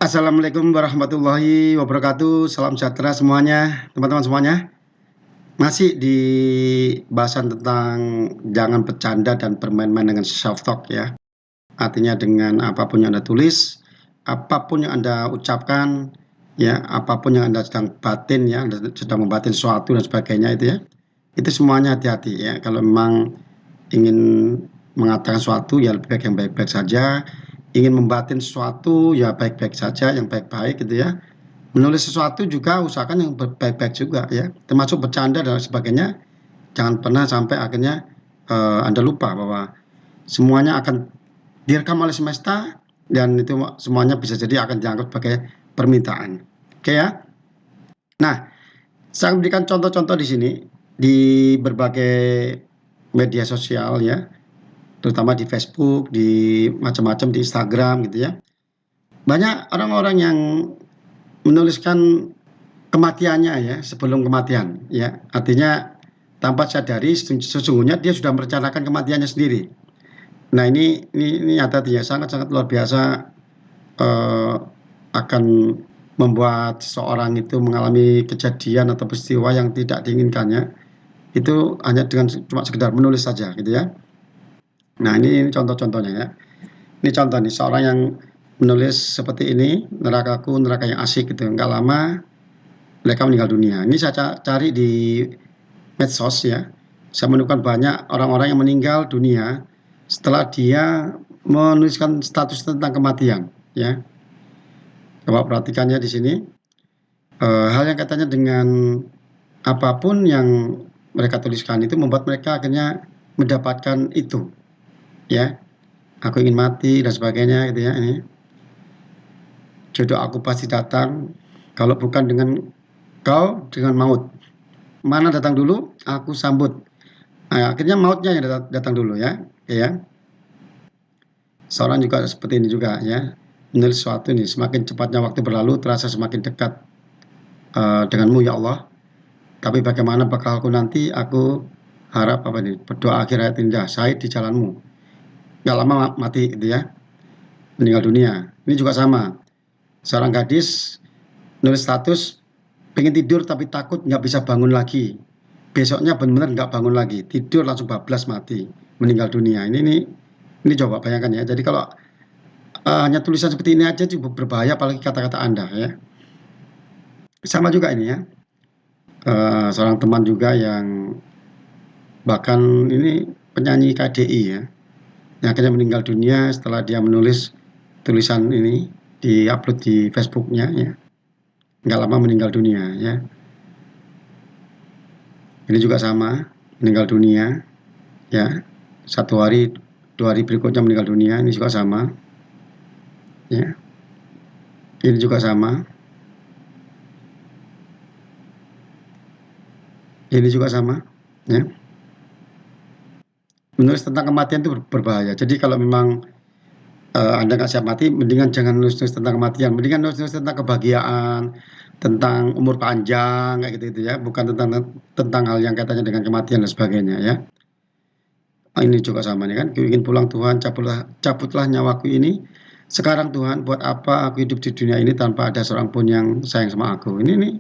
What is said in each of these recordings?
Assalamualaikum warahmatullahi wabarakatuh. Salam sejahtera semuanya, teman-teman semuanya. Masih di bahasan tentang jangan bercanda dan bermain-main dengan self talk ya. Artinya dengan apapun yang Anda tulis, apapun yang Anda ucapkan, ya, apapun yang Anda sedang batin ya, Anda sedang membatin sesuatu dan sebagainya itu ya. Itu semuanya hati-hati ya. Kalau memang ingin mengatakan sesuatu ya lebih baik yang baik-baik saja. Ingin membatin sesuatu ya baik-baik saja, yang baik-baik gitu ya. Menulis sesuatu juga usahakan yang baik-baik juga ya, termasuk bercanda dan sebagainya. Jangan pernah sampai akhirnya Anda lupa bahwa semuanya akan direkam oleh semesta dan itu semuanya bisa jadi akan dianggap sebagai permintaan. Oke ya. Nah, saya berikan contoh-contoh di sini di berbagai media sosial ya, terutama di Facebook, di macam-macam di Instagram gitu ya. Banyak orang-orang yang menuliskan kematiannya ya, sebelum kematian ya. Artinya tanpa sadari sesungguhnya dia sudah merencanakan kematiannya sendiri. Nah, ini hati-hati ya, sangat-sangat luar biasa eh, akan membuat seseorang itu mengalami kejadian atau peristiwa yang tidak diinginkannya. Itu hanya dengan cuma sekedar menulis saja gitu ya. Nah, ini contoh-contohnya ya. Ini contoh nih, seorang yang menulis seperti ini, nerakaku, neraka yang asik gitu. Enggak lama mereka meninggal dunia. Ini saya cari di medsos ya. Saya menemukan banyak orang-orang yang meninggal dunia setelah dia menuliskan status tentang kematian ya. Coba perhatikannya di sini. Hal yang katanya dengan apapun yang mereka tuliskan itu membuat mereka akhirnya mendapatkan itu ya. Aku ingin mati dan sebagainya gitu ya. Ini jodoh aku pasti datang, kalau bukan dengan kau dengan maut. Mana datang dulu, aku sambut. Nah, akhirnya mautnya yang datang dulu ya. Oke ya. Seorang juga seperti ini juga ya. Menulis sesuatu ini, semakin cepatnya waktu berlalu terasa semakin dekat denganmu ya Allah. Tapi bagaimana bakalku nanti, aku harap apa nih, berdoa akhir hayat indah, syahid di jalanmu. Gak lama mati gitu ya, meninggal dunia. Ini juga sama. Seorang gadis nulis status pengen tidur tapi takut nggak bisa bangun lagi. Besoknya benar-benar nggak bangun lagi, tidur langsung bablas mati, meninggal dunia. Ini coba bayangkan ya. Jadi kalau hanya tulisan seperti ini aja juga berbahaya, apalagi kata-kata Anda ya. Sama juga ini ya. Seorang teman juga yang bahkan ini penyanyi KDI ya, yang akhirnya meninggal dunia setelah dia menulis tulisan ini, di-upload di Facebooknya ya. Nggak lama meninggal dunia ya. Ini juga sama, meninggal dunia ya. 1 hari, 2 hari berikutnya meninggal dunia. Ini juga sama ya. Ini juga sama. Ini juga sama ya. Menulis tentang kematian itu berbahaya. Jadi kalau memang Anda nggak siap mati, mendingan jangan nulis-nulis tentang kematian, mendingan nulis-nulis tentang kebahagiaan, tentang umur panjang kayak gitu ya, bukan tentang hal yang katanya dengan kematian dan sebagainya ya. Ini juga sama nih kan, aku ingin pulang Tuhan, cabutlah nyawaku ini. Sekarang Tuhan, buat apa aku hidup di dunia ini tanpa ada seorang pun yang sayang sama aku. Ini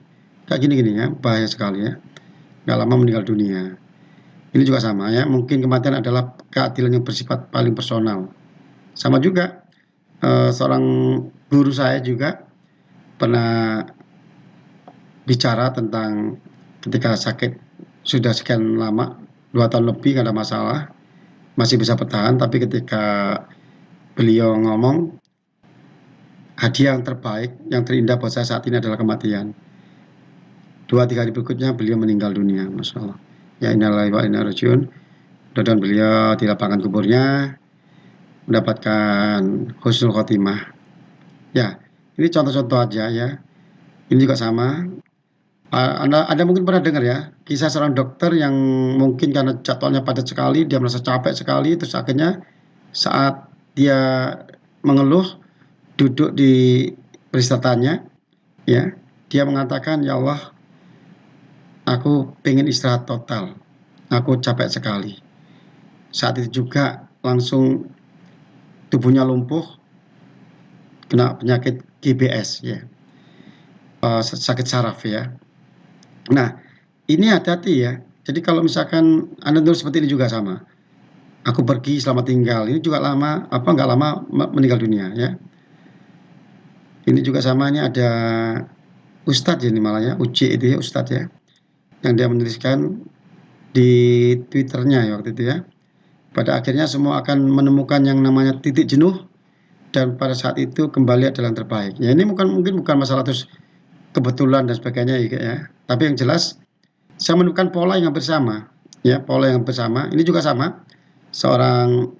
kayak gini-gini ya, bahaya sekali ya. Nggak lama meninggal dunia. Ini juga sama ya, mungkin kematian adalah keadilan yang bersifat paling personal. Sama juga, seorang guru saya juga pernah bicara tentang ketika sakit sudah sekian lama, 2 tahun lebih nggak ada masalah, masih bisa bertahan, tapi ketika beliau ngomong, hadiah yang terbaik, yang terindah buat saya saat ini adalah kematian. 2-3 hari berikutnya beliau meninggal dunia, Masya Allah. Ya innalillahi wa inna ilaihi raji'un. Dan beliau di lapangan kuburnya mendapatkan husnul khotimah. Ya, ini contoh-contoh aja ya. Ini juga sama. Anda mungkin pernah dengar ya, kisah seorang dokter yang mungkin karena jadwalnya padat sekali, dia merasa capek sekali, terus akhirnya saat dia mengeluh, duduk di peristatannya, ya, dia mengatakan, ya Allah, aku pengen istirahat total, aku capek sekali. Saat itu juga langsung tubuhnya lumpuh, kena penyakit GBS ya, sakit saraf ya. Nah, ini hati-hati ya. Jadi kalau misalkan Anda nulis seperti ini juga sama. Aku pergi selamat tinggal. Ini juga lama nggak lama meninggal dunia ya. Ini juga sama, ini ada Ustadz ini malah ya, UJ itu ya, Ustadz ya, yang dia menuliskan di Twitternya ya waktu itu ya. Pada akhirnya semua akan menemukan yang namanya titik jenuh, dan pada saat itu kembali adalah yang terbaik. Ya ini mungkin bukan masalah terus kebetulan dan sebagainya ya. Tapi yang jelas saya menemukan pola yang hampir sama ya, pola yang hampir sama. Ini juga sama, seorang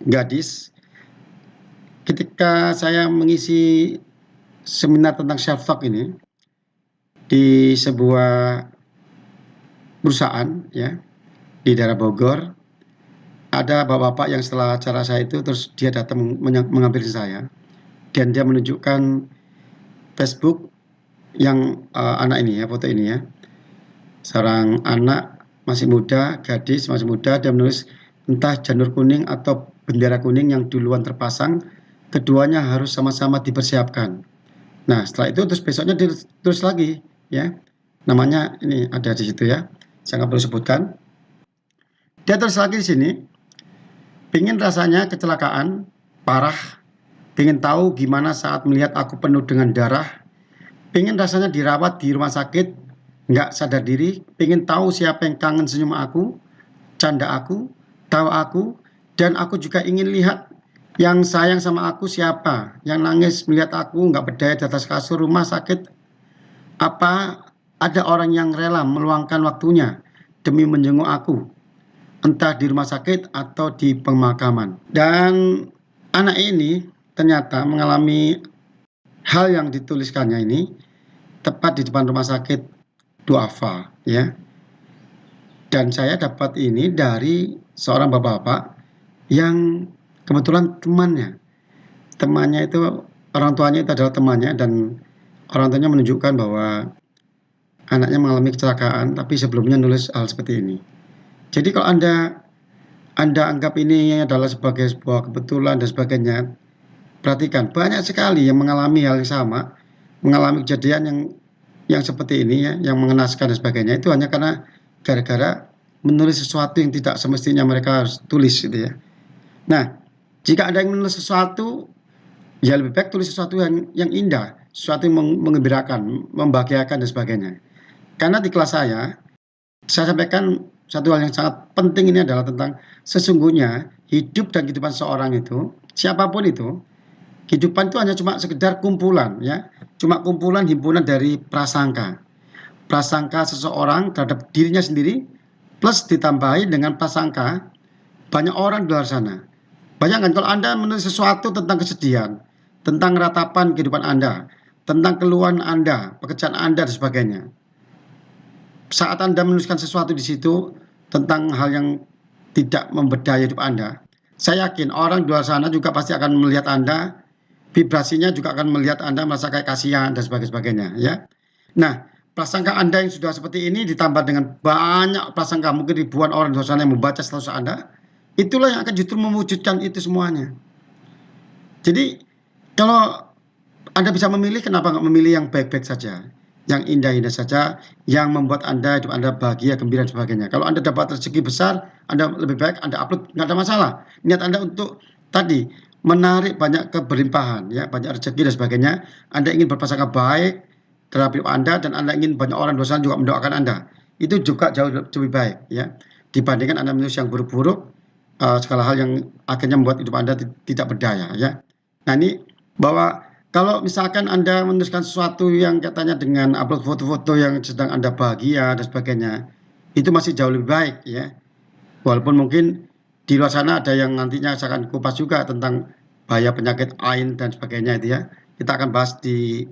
gadis ketika saya mengisi seminar tentang self talk ini di sebuah perusahaan ya di daerah Bogor. Ada bapak-bapak yang setelah acara saya itu terus dia datang mengambil saya, dan dia menunjukkan Facebook yang anak ini ya, foto ini ya, seorang anak masih muda, gadis masih muda. Dia menulis entah janur kuning atau bendera kuning yang duluan terpasang, keduanya harus sama-sama dipersiapkan. Nah setelah itu terus besoknya ditulis lagi ya, namanya ini ada di situ ya, saya nggak perlu sebutkan. Dia terus lagi di sini, pingin rasanya kecelakaan parah, pingin tahu gimana saat melihat aku penuh dengan darah, pingin rasanya dirawat di rumah sakit, nggak sadar diri, pingin tahu siapa yang kangen senyum aku, canda aku, tahu aku, dan aku juga ingin lihat yang sayang sama aku siapa, yang nangis melihat aku nggak berdaya di atas kasur rumah sakit. Apa ada orang yang rela meluangkan waktunya demi menjenguk aku, entah di rumah sakit atau di pemakaman. Dan anak ini ternyata mengalami hal yang dituliskannya ini tepat di depan rumah sakit Duafa ya. Dan saya dapat ini dari seorang bapak-bapak yang kebetulan temannya itu, orang tuanya itu adalah temannya, dan orang tuanya menunjukkan bahwa anaknya mengalami kecelakaan tapi sebelumnya nulis hal seperti ini. Jadi kalau Anda anggap ini adalah sebagai sebuah kebetulan dan sebagainya, perhatikan banyak sekali yang mengalami hal yang sama, mengalami kejadian yang seperti ini ya, yang mengenaskan dan sebagainya, itu hanya karena gara-gara menulis sesuatu yang tidak semestinya mereka harus tulis gitu ya. Nah, jika ada yang menulis sesuatu, ya lebih baik tulis sesuatu yang indah, sesuatu yang mengembirakan, membahagiakan dan sebagainya. Karena di kelas saya sampaikan satu hal yang sangat penting, ini adalah tentang sesungguhnya hidup dan kehidupan seorang itu, siapapun itu, kehidupan itu hanya cuma sekedar kumpulan ya, cuma kumpulan himpunan dari prasangka seseorang terhadap dirinya sendiri, plus ditambahi dengan prasangka banyak orang di luar sana. Bayangkan kalau Anda menulis sesuatu tentang kesedihan, tentang ratapan kehidupan Anda, tentang keluhan Anda, pekerjaan Anda dan sebagainya. Saat Anda menuliskan sesuatu di situ tentang hal yang tidak memberdaya hidup Anda, saya yakin orang di luar sana juga pasti akan melihat Anda, vibrasinya juga akan melihat Anda merasa kayak kasihan dan sebagainya ya. Nah, prasangka Anda yang sudah seperti ini ditambah dengan banyak prasangka, mungkin ribuan orang di luar sana yang membaca status Anda, itulah yang akan justru mewujudkan itu semuanya. Jadi kalau Anda bisa memilih, kenapa nggak memilih yang baik-baik saja, yang indah-indah saja, yang membuat hidup Anda bahagia, gembira dan sebagainya. Kalau Anda dapat rezeki besar, Anda lebih baik Anda upload, nggak ada masalah. Niat Anda untuk tadi menarik banyak keberlimpahan ya, banyak rezeki dan sebagainya. Anda ingin berprasangka baik terhadap hidup Anda, dan Anda ingin banyak orang di luar sana juga mendoakan Anda. Itu juga jauh lebih baik ya, dibandingkan Anda menulis yang buruk-buruk, segala hal yang akhirnya membuat hidup Anda tidak berdaya ya. Nah ini bahwa kalau misalkan Anda menuliskan sesuatu yang katanya dengan upload foto-foto yang sedang Anda bahagia dan sebagainya, itu masih jauh lebih baik ya. Walaupun mungkin di luar sana ada yang nantinya saya akan kupas juga tentang bahaya penyakit AIN dan sebagainya itu ya. Kita akan bahas di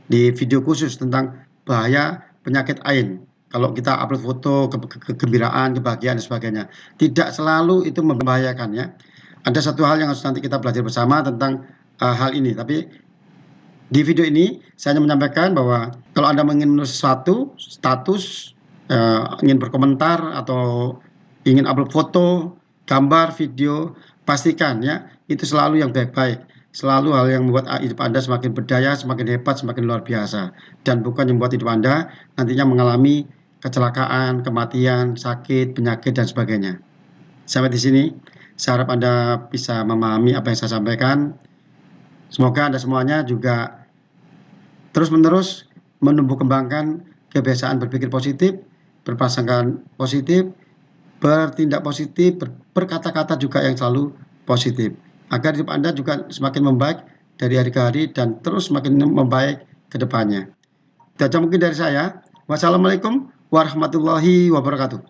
video khusus tentang bahaya penyakit AIN. Kalau kita upload foto kegembiraan, kebahagiaan dan sebagainya, tidak selalu itu membahayakan ya. Ada satu hal yang harus nanti kita belajar bersama tentang hal ini. Tapi di video ini saya hanya menyampaikan bahwa kalau Anda ingin menulis sesuatu, status, ingin berkomentar atau ingin upload foto, gambar, video, pastikan ya itu selalu yang baik-baik. selalu hal yang membuat hidup Anda semakin berdaya, semakin hebat, semakin luar biasa. Dan bukan yang membuat hidup Anda nantinya mengalami kecelakaan, kematian, sakit, penyakit, dan sebagainya. Sampai di sini, saya harap Anda bisa memahami apa yang saya sampaikan. Semoga Anda semuanya juga terus-menerus menumbuh kembangkan kebiasaan berpikir positif, berprasangka positif, bertindak positif, berkata-kata juga yang selalu positif. Agar hidup Anda juga semakin membaik dari hari ke hari dan terus semakin membaik ke depannya. Itu aja mungkin dari saya. Wassalamualaikum warahmatullahi wabarakatuh.